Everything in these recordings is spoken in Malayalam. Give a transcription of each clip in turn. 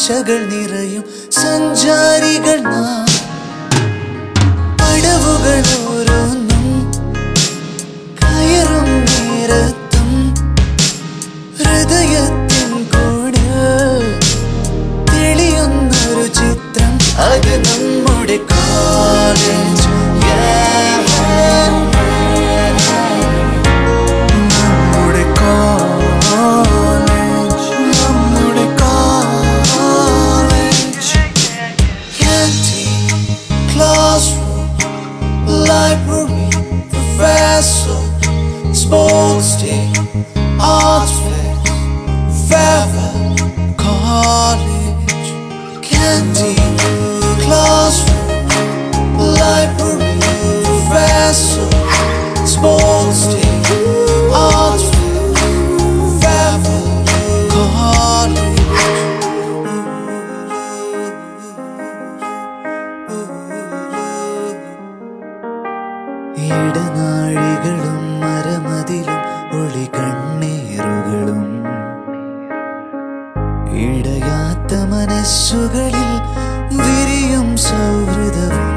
ആശകൾ നിറയും സഞ്ചാരികൾ നാം. പടവുകൾ ഓരോന്നും കയറും നേരത്തും ഹൃദയത്തിൻ കൂടെ തെളിയുന്നൊരു ചിത്രം. അത് നമ്മുടെ college. Library, professor, sports day, arts fair, farewell, college, canteen, classroom, library, professor, sports day, arts fair, farewell, college. ഇടനാഴികളും മരമതിലും ഒളി കണ്ണീറുകളും ഇടയാത്ത മനസ്സുകളിൽ വിരിയും സൗഹൃദവും.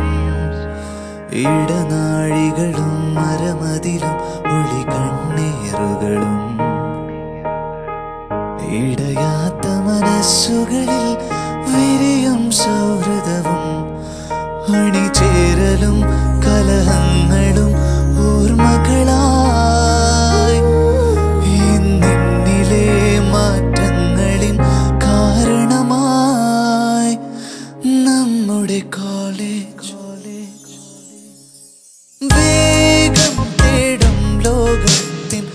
ഇടനാഴികളും മരമതിലും ഒളി കണ്ണീറുകളും ഇടയാത്ത മനസ്സുകളിൽ വിരിയും സൗഹൃദവും. അണിചേരലും കലഹങ്ങളും ഓർമ്മകളായി ഇന്നിലെ മാറ്റങ്ങളിൻ കാരണമായി നമ്മുടെ കോളേജ്. വേഗം തേടും ലോകത്തിൻ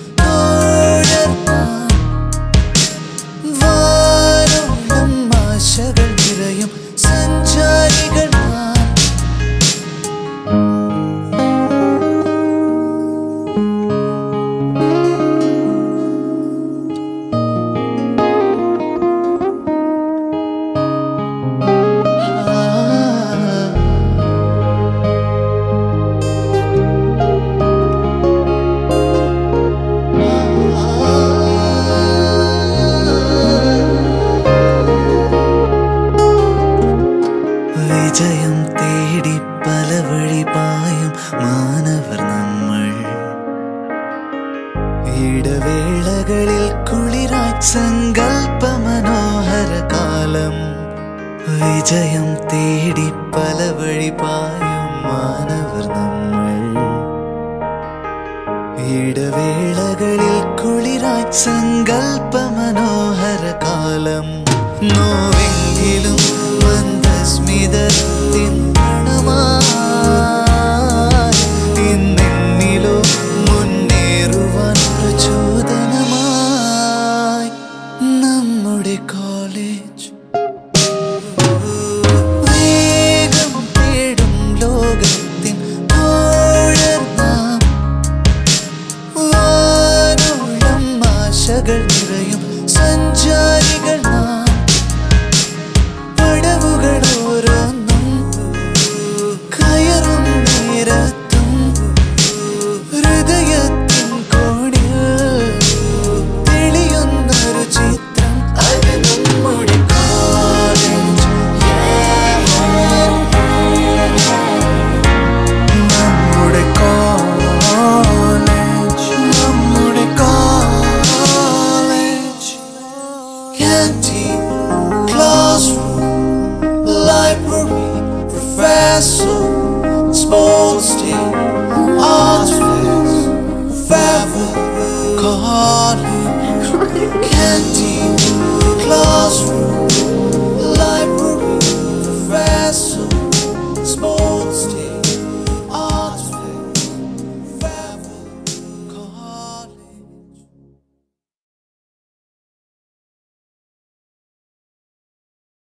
വാനോളം ആശകൾ നിറയും സഞ്ചാരികൾ. വിജയം തേടി പല വഴി പായും മാനവർ നമ്മൾ. ഇടവേളകളിൽ കുളിരായി സങ്കൽപ്പ മനോഹര കാലം. വിജയം തേടി പല വഴി പായും മാനവർ നമ്മൾ. ഇടവേളകളിൽ കുളിരായി സങ്കൽപ്പ മനോഹര കാലം. നോവെങ്കിലും മന്ദസ്മിതത്തിൻ ഗണമായി ഇന്നെന്നിലോ മുന്നേറുവാൻ പ്രചോദനമായി നമ്മുടെ കോളേജ്. വേഗം തേടും ലോകത്തിൻ നാം. വാനോളം ആശകൾ നിറയും സഞ്ചാരി.